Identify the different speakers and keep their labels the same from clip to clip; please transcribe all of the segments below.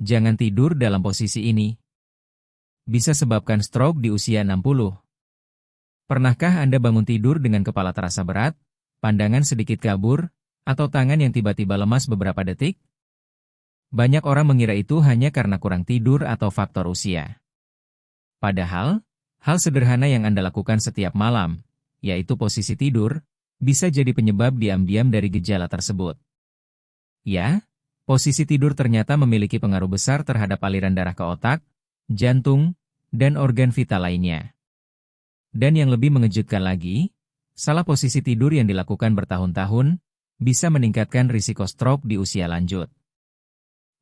Speaker 1: Jangan tidur dalam posisi ini. Bisa sebabkan stroke di usia 60. Pernahkah Anda bangun tidur dengan kepala terasa berat, pandangan sedikit kabur, atau tangan yang tiba-tiba lemas beberapa detik? Banyak orang mengira itu hanya karena kurang tidur atau faktor usia. Padahal, hal sederhana yang Anda lakukan setiap malam, yaitu posisi tidur, bisa jadi penyebab diam-diam dari gejala tersebut. Ya, posisi tidur ternyata memiliki pengaruh besar terhadap aliran darah ke otak, jantung, dan organ vital lainnya. Dan yang lebih mengejutkan lagi, salah posisi tidur yang dilakukan bertahun-tahun bisa meningkatkan risiko stroke di usia lanjut.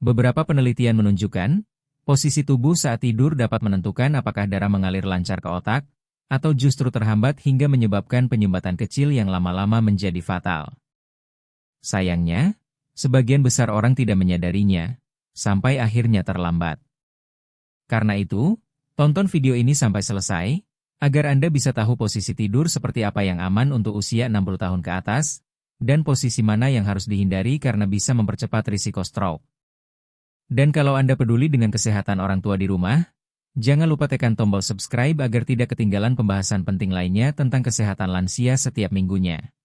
Speaker 1: Beberapa penelitian menunjukkan, posisi tubuh saat tidur dapat menentukan apakah darah mengalir lancar ke otak, atau justru terhambat hingga menyebabkan penyumbatan kecil yang lama-lama menjadi fatal. Sayangnya, sebagian besar orang tidak menyadarinya, sampai akhirnya terlambat. Karena itu, tonton video ini sampai selesai, agar Anda bisa tahu posisi tidur seperti apa yang aman untuk usia 60 tahun ke atas, dan posisi mana yang harus dihindari karena bisa mempercepat risiko stroke. Dan kalau Anda peduli dengan kesehatan orang tua di rumah, jangan lupa tekan tombol subscribe agar tidak ketinggalan pembahasan penting lainnya tentang kesehatan lansia setiap minggunya.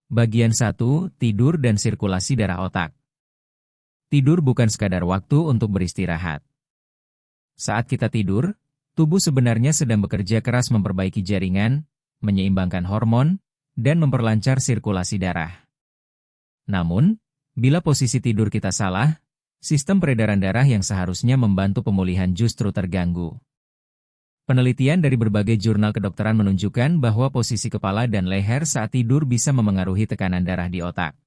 Speaker 1: Bagian 1, tidur dan sirkulasi darah otak. Tidur bukan sekadar waktu untuk beristirahat. Saat kita tidur, tubuh sebenarnya sedang bekerja keras memperbaiki jaringan, menyeimbangkan hormon, dan memperlancar sirkulasi darah. Namun, bila posisi tidur kita salah, sistem peredaran darah yang seharusnya membantu pemulihan justru terganggu. Penelitian dari berbagai jurnal kedokteran menunjukkan bahwa posisi kepala dan leher saat tidur bisa memengaruhi tekanan darah di otak.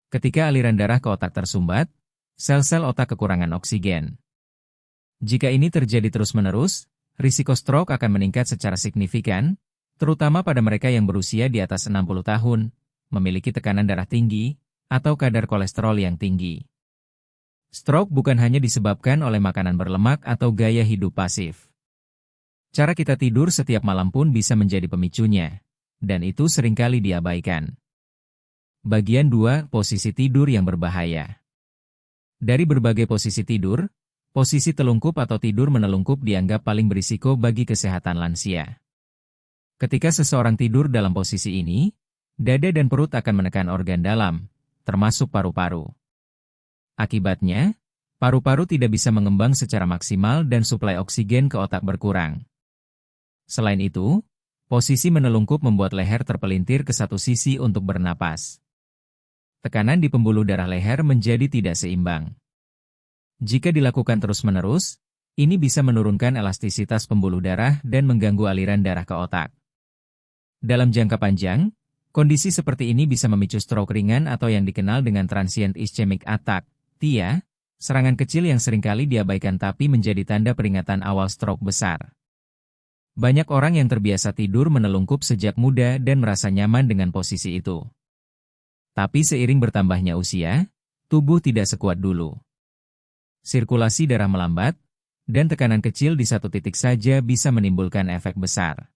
Speaker 1: Ketika aliran darah ke otak tersumbat, sel-sel otak kekurangan oksigen. Jika ini terjadi terus-menerus, risiko stroke akan meningkat secara signifikan, terutama pada mereka yang berusia di atas 60 tahun, memiliki tekanan darah tinggi, atau kadar kolesterol yang tinggi. Stroke bukan hanya disebabkan oleh makanan berlemak atau gaya hidup pasif. Cara kita tidur setiap malam pun bisa menjadi pemicunya, dan itu seringkali diabaikan. Bagian 2, posisi tidur yang berbahaya. Dari berbagai posisi tidur, posisi telungkup atau tidur menelungkup dianggap paling berisiko bagi kesehatan lansia. Ketika seseorang tidur dalam posisi ini, dada dan perut akan menekan organ dalam, termasuk paru-paru. Akibatnya, paru-paru tidak bisa mengembang secara maksimal dan suplai oksigen ke otak berkurang. Selain itu, posisi menelungkup membuat leher terpelintir ke satu sisi untuk bernapas. Tekanan di pembuluh darah leher menjadi tidak seimbang. Jika dilakukan terus-menerus, ini bisa menurunkan elastisitas pembuluh darah dan mengganggu aliran darah ke otak. Dalam jangka panjang, kondisi seperti ini bisa memicu stroke ringan atau yang dikenal dengan transient ischemic attack, TIA, serangan kecil yang seringkali diabaikan tapi menjadi tanda peringatan awal stroke besar. Banyak orang yang terbiasa tidur menelungkup sejak muda dan merasa nyaman dengan posisi itu. Tapi seiring bertambahnya usia, tubuh tidak sekuat dulu. Sirkulasi darah melambat, dan tekanan kecil di satu titik saja bisa menimbulkan efek besar.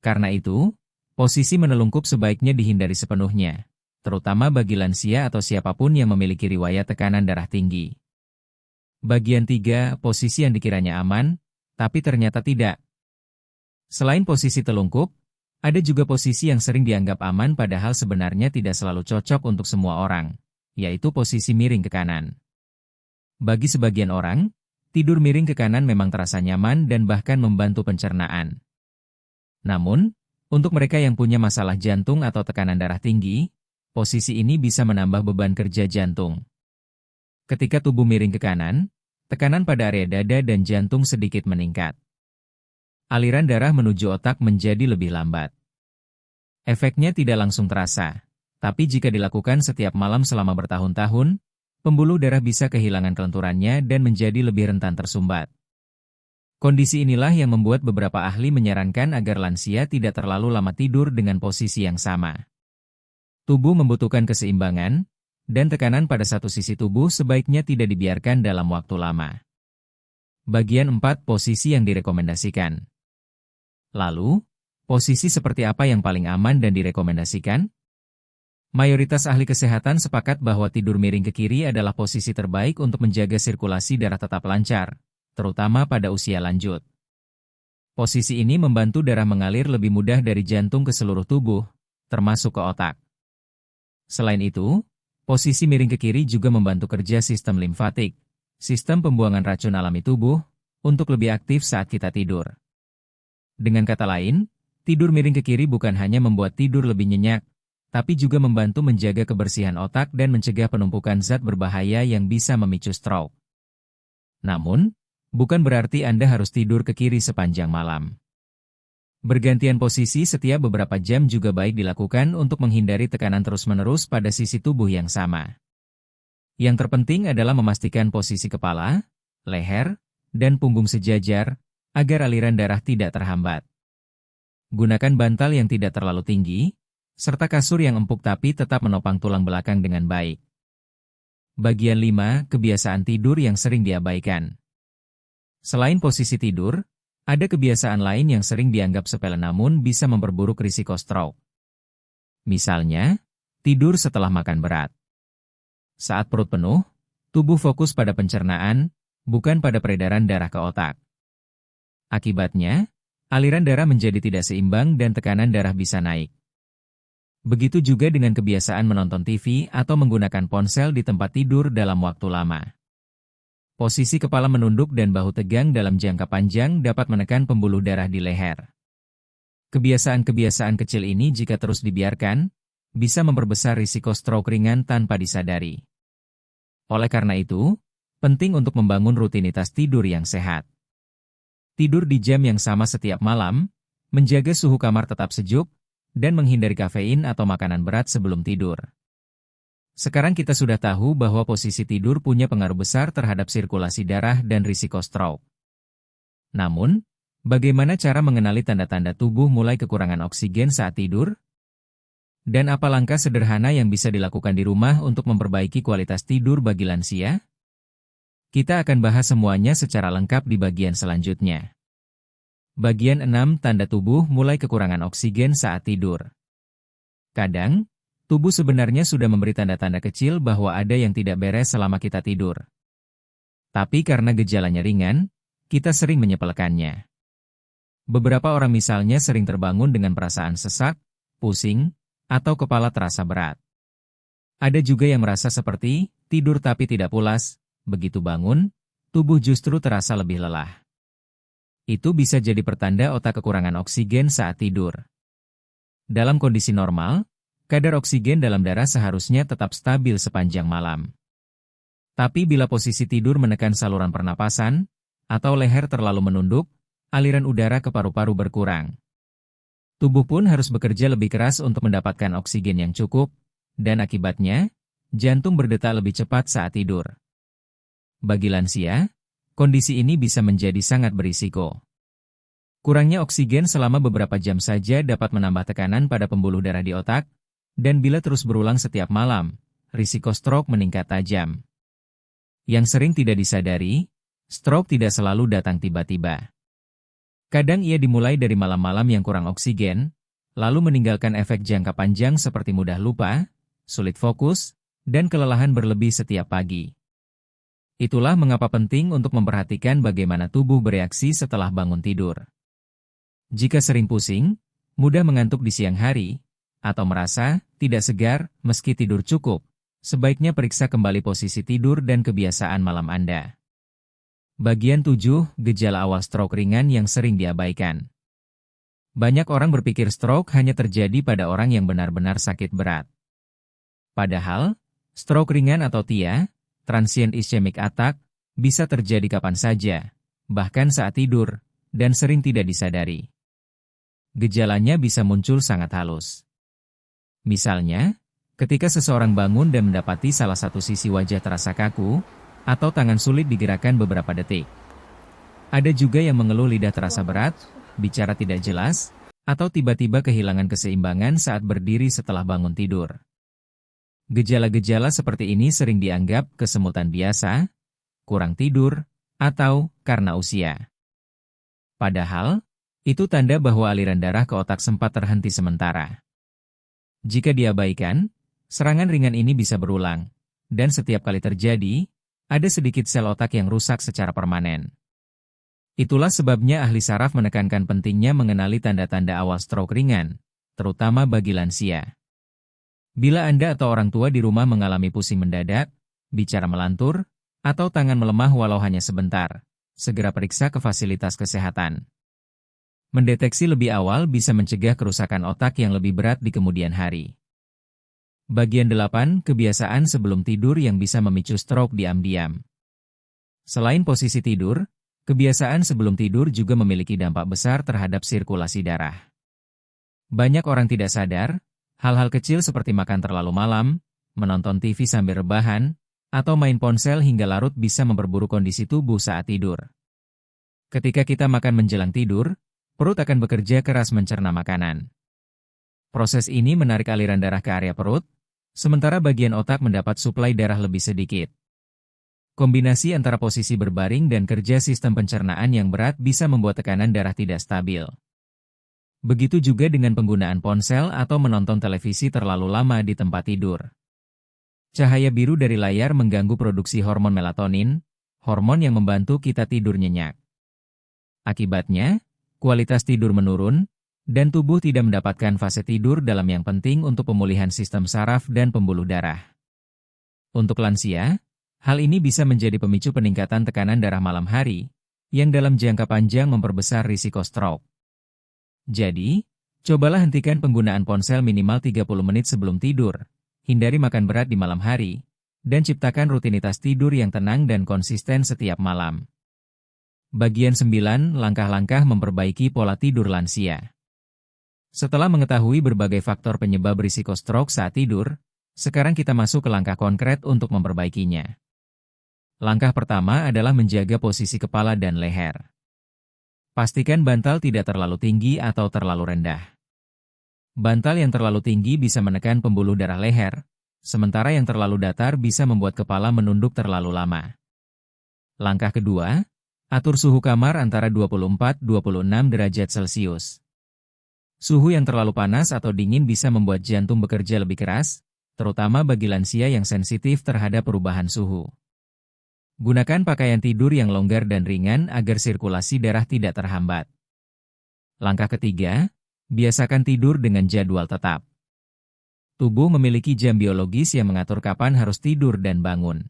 Speaker 1: Karena itu, posisi menelungkup sebaiknya dihindari sepenuhnya, terutama bagi lansia atau siapapun yang memiliki riwayat tekanan darah tinggi. Bagian 3, posisi yang dikiranya aman, tapi ternyata tidak. Selain posisi telungkup, ada juga posisi yang sering dianggap aman padahal sebenarnya tidak selalu cocok untuk semua orang, yaitu posisi miring ke kanan. Bagi sebagian orang, tidur miring ke kanan memang terasa nyaman dan bahkan membantu pencernaan. Namun, untuk mereka yang punya masalah jantung atau tekanan darah tinggi, posisi ini bisa menambah beban kerja jantung. Ketika tubuh miring ke kanan, tekanan pada area dada dan jantung sedikit meningkat. Aliran darah menuju otak menjadi lebih lambat. Efeknya tidak langsung terasa, tapi jika dilakukan setiap malam selama bertahun-tahun, pembuluh darah bisa kehilangan kelenturannya dan menjadi lebih rentan tersumbat. Kondisi inilah yang membuat beberapa ahli menyarankan agar lansia tidak terlalu lama tidur dengan posisi yang sama. Tubuh membutuhkan keseimbangan, dan tekanan pada satu sisi tubuh sebaiknya tidak dibiarkan dalam waktu lama. Bagian 4, posisi yang direkomendasikan. Lalu, posisi seperti apa yang paling aman dan direkomendasikan? Mayoritas ahli kesehatan sepakat bahwa tidur miring ke kiri adalah posisi terbaik untuk menjaga sirkulasi darah tetap lancar, terutama pada usia lanjut. Posisi ini membantu darah mengalir lebih mudah dari jantung ke seluruh tubuh, termasuk ke otak. Selain itu, posisi miring ke kiri juga membantu kerja sistem limfatik, sistem pembuangan racun alami tubuh, untuk lebih aktif saat kita tidur. Dengan kata lain, tidur miring ke kiri bukan hanya membuat tidur lebih nyenyak, tapi juga membantu menjaga kebersihan otak dan mencegah penumpukan zat berbahaya yang bisa memicu stroke. Namun, bukan berarti Anda harus tidur ke kiri sepanjang malam. Bergantian posisi setiap beberapa jam juga baik dilakukan untuk menghindari tekanan terus-menerus pada sisi tubuh yang sama. Yang terpenting adalah memastikan posisi kepala, leher, dan punggung sejajar, agar aliran darah tidak terhambat. Gunakan bantal yang tidak terlalu tinggi, serta kasur yang empuk tapi tetap menopang tulang belakang dengan baik. Bagian 5. Kebiasaan tidur yang sering diabaikan. Selain posisi tidur, ada kebiasaan lain yang sering dianggap sepele namun bisa memperburuk risiko stroke. Misalnya, tidur setelah makan berat. Saat perut penuh, tubuh fokus pada pencernaan, bukan pada peredaran darah ke otak. Akibatnya, aliran darah menjadi tidak seimbang dan tekanan darah bisa naik. Begitu juga dengan kebiasaan menonton TV atau menggunakan ponsel di tempat tidur dalam waktu lama. Posisi kepala menunduk dan bahu tegang dalam jangka panjang dapat menekan pembuluh darah di leher. Kebiasaan-kebiasaan kecil ini jika terus dibiarkan, bisa memperbesar risiko stroke ringan tanpa disadari. Oleh karena itu, penting untuk membangun rutinitas tidur yang sehat. Tidur di jam yang sama setiap malam, menjaga suhu kamar tetap sejuk, dan menghindari kafein atau makanan berat sebelum tidur. Sekarang kita sudah tahu bahwa posisi tidur punya pengaruh besar terhadap sirkulasi darah dan risiko stroke. Namun, bagaimana cara mengenali tanda-tanda tubuh mulai kekurangan oksigen saat tidur? Dan apa langkah sederhana yang bisa dilakukan di rumah untuk memperbaiki kualitas tidur bagi lansia? Kita akan bahas semuanya secara lengkap di bagian selanjutnya. Bagian 6. Tanda tubuh mulai kekurangan oksigen saat tidur. Kadang, tubuh sebenarnya sudah memberi tanda-tanda kecil bahwa ada yang tidak beres selama kita tidur. Tapi karena gejalanya ringan, kita sering menyepelekannya. Beberapa orang misalnya sering terbangun dengan perasaan sesak, pusing, atau kepala terasa berat. Ada juga yang merasa seperti tidur tapi tidak pulas, begitu bangun, tubuh justru terasa lebih lelah. Itu bisa jadi pertanda otak kekurangan oksigen saat tidur. Dalam kondisi normal, kadar oksigen dalam darah seharusnya tetap stabil sepanjang malam. Tapi bila posisi tidur menekan saluran pernapasan, atau leher terlalu menunduk, aliran udara ke paru-paru berkurang. Tubuh pun harus bekerja lebih keras untuk mendapatkan oksigen yang cukup, dan akibatnya, jantung berdetak lebih cepat saat tidur. Bagi lansia, kondisi ini bisa menjadi sangat berisiko. Kurangnya oksigen selama beberapa jam saja dapat menambah tekanan pada pembuluh darah di otak, dan bila terus berulang setiap malam, risiko stroke meningkat tajam. Yang sering tidak disadari, stroke tidak selalu datang tiba-tiba. Kadang ia dimulai dari malam-malam yang kurang oksigen, lalu meninggalkan efek jangka panjang seperti mudah lupa, sulit fokus, dan kelelahan berlebih setiap pagi. Itulah mengapa penting untuk memperhatikan bagaimana tubuh bereaksi setelah bangun tidur. Jika sering pusing, mudah mengantuk di siang hari, atau merasa tidak segar meski tidur cukup, sebaiknya periksa kembali posisi tidur dan kebiasaan malam Anda. Bagian 7. Gejala awal stroke ringan yang sering diabaikan. Banyak orang berpikir stroke hanya terjadi pada orang yang benar-benar sakit berat. Padahal, stroke ringan atau TIA, transient ischemic attack, bisa terjadi kapan saja, bahkan saat tidur, dan sering tidak disadari. Gejalanya bisa muncul sangat halus. Misalnya, ketika seseorang bangun dan mendapati salah satu sisi wajah terasa kaku, atau tangan sulit digerakkan beberapa detik. Ada juga yang mengeluh lidah terasa berat, bicara tidak jelas, atau tiba-tiba kehilangan keseimbangan saat berdiri setelah bangun tidur. Gejala-gejala seperti ini sering dianggap kesemutan biasa, kurang tidur, atau karena usia. Padahal, itu tanda bahwa aliran darah ke otak sempat terhenti sementara. Jika diabaikan, Serangan ringan ini bisa berulang, dan setiap kali terjadi, ada sedikit sel otak yang rusak secara permanen. Itulah sebabnya ahli saraf menekankan pentingnya mengenali tanda-tanda awal stroke ringan, terutama bagi lansia. Bila Anda atau orang tua di rumah mengalami pusing mendadak, bicara melantur, atau tangan melemah walau hanya sebentar, segera periksa ke fasilitas kesehatan. Mendeteksi lebih awal bisa mencegah kerusakan otak yang lebih berat di kemudian hari. Bagian 8, kebiasaan sebelum tidur yang bisa memicu stroke diam-diam. Selain posisi tidur, kebiasaan sebelum tidur juga memiliki dampak besar terhadap sirkulasi darah. Banyak orang tidak sadar, hal-hal kecil seperti makan terlalu malam, menonton TV sambil rebahan, atau main ponsel hingga larut bisa memperburuk kondisi tubuh saat tidur. Ketika kita makan menjelang tidur, perut akan bekerja keras mencerna makanan. Proses ini menarik aliran darah ke area perut, sementara bagian otak mendapat suplai darah lebih sedikit. Kombinasi antara posisi berbaring dan kerja sistem pencernaan yang berat bisa membuat tekanan darah tidak stabil. Begitu juga dengan penggunaan ponsel atau menonton televisi terlalu lama di tempat tidur. Cahaya biru dari layar mengganggu produksi hormon melatonin, hormon yang membantu kita tidur nyenyak. Akibatnya, kualitas tidur menurun, dan tubuh tidak mendapatkan fase tidur dalam yang penting untuk pemulihan sistem saraf dan pembuluh darah. Untuk lansia, hal ini bisa menjadi pemicu peningkatan tekanan darah malam hari, yang dalam jangka panjang memperbesar risiko stroke. Jadi, cobalah hentikan penggunaan ponsel minimal 30 menit sebelum tidur, hindari makan berat di malam hari, dan ciptakan rutinitas tidur yang tenang dan konsisten setiap malam. Bagian 9, langkah-langkah memperbaiki pola tidur lansia. Setelah mengetahui berbagai faktor penyebab risiko stroke saat tidur, sekarang kita masuk ke langkah konkret untuk memperbaikinya. Langkah pertama adalah menjaga posisi kepala dan leher. Pastikan bantal tidak terlalu tinggi atau terlalu rendah. Bantal yang terlalu tinggi bisa menekan pembuluh darah leher, sementara yang terlalu datar bisa membuat kepala menunduk terlalu lama. Langkah kedua, atur suhu kamar antara 24-26 derajat Celcius. Suhu yang terlalu panas atau dingin bisa membuat jantung bekerja lebih keras, terutama bagi lansia yang sensitif terhadap perubahan suhu. Gunakan pakaian tidur yang longgar dan ringan agar sirkulasi darah tidak terhambat. Langkah ketiga, biasakan tidur dengan jadwal tetap. Tubuh memiliki jam biologis yang mengatur kapan harus tidur dan bangun.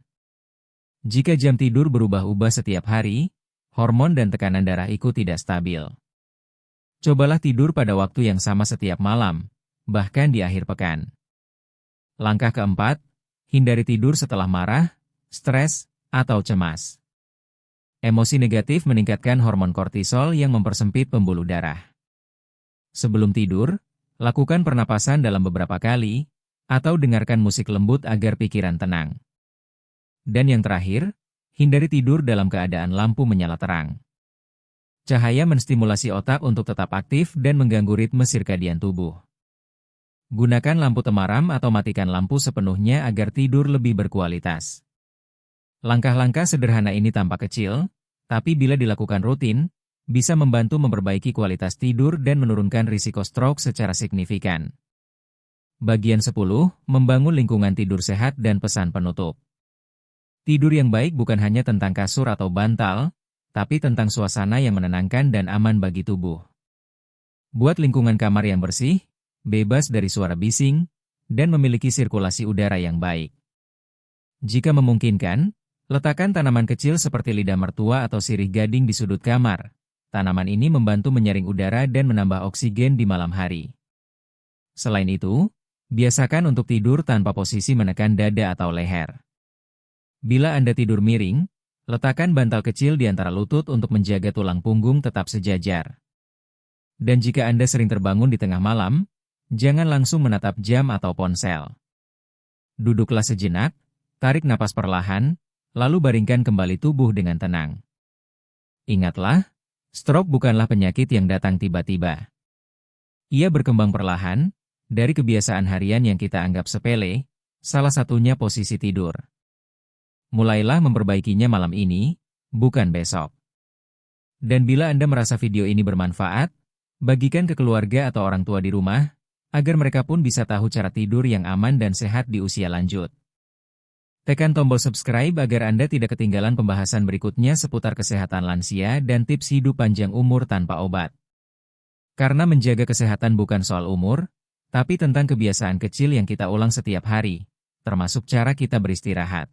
Speaker 1: Jika jam tidur berubah-ubah setiap hari, hormon dan tekanan darah ikut tidak stabil. Cobalah tidur pada waktu yang sama setiap malam, bahkan di akhir pekan. Langkah keempat, hindari tidur setelah marah, stres, atau cemas. Emosi negatif meningkatkan hormon kortisol yang mempersempit pembuluh darah. Sebelum tidur, lakukan pernapasan dalam beberapa kali, atau dengarkan musik lembut agar pikiran tenang. Dan yang terakhir, hindari tidur dalam keadaan lampu menyala terang. Cahaya menstimulasi otak untuk tetap aktif dan mengganggu ritme sirkadian tubuh. Gunakan lampu temaram atau matikan lampu sepenuhnya agar tidur lebih berkualitas. Langkah-langkah sederhana ini tampak kecil, tapi bila dilakukan rutin, bisa membantu memperbaiki kualitas tidur dan menurunkan risiko stroke secara signifikan. Bagian 10, membangun lingkungan tidur sehat dan pesan penutup. Tidur yang baik bukan hanya tentang kasur atau bantal, tapi tentang suasana yang menenangkan dan aman bagi tubuh. Buat lingkungan kamar yang bersih, bebas dari suara bising, dan memiliki sirkulasi udara yang baik. Jika memungkinkan, letakkan tanaman kecil seperti lidah mertua atau sirih gading di sudut kamar. Tanaman ini membantu menyaring udara dan menambah oksigen di malam hari. Selain itu, biasakan untuk tidur tanpa posisi menekan dada atau leher. Bila Anda tidur miring, letakkan bantal kecil di antara lutut untuk menjaga tulang punggung tetap sejajar. Dan jika Anda sering terbangun di tengah malam, jangan langsung menatap jam atau ponsel. Duduklah sejenak, tarik napas perlahan, lalu baringkan kembali tubuh dengan tenang. Ingatlah, stroke bukanlah penyakit yang datang tiba-tiba. Ia berkembang perlahan, dari kebiasaan harian yang kita anggap sepele, salah satunya posisi tidur. Mulailah memperbaikinya malam ini, bukan besok. Dan bila Anda merasa video ini bermanfaat, bagikan ke keluarga atau orang tua di rumah, agar mereka pun bisa tahu cara tidur yang aman dan sehat di usia lanjut. Tekan tombol subscribe agar Anda tidak ketinggalan pembahasan berikutnya seputar kesehatan lansia dan tips hidup panjang umur tanpa obat. Karena menjaga kesehatan bukan soal umur, tapi tentang kebiasaan kecil yang kita ulang setiap hari, termasuk cara kita beristirahat.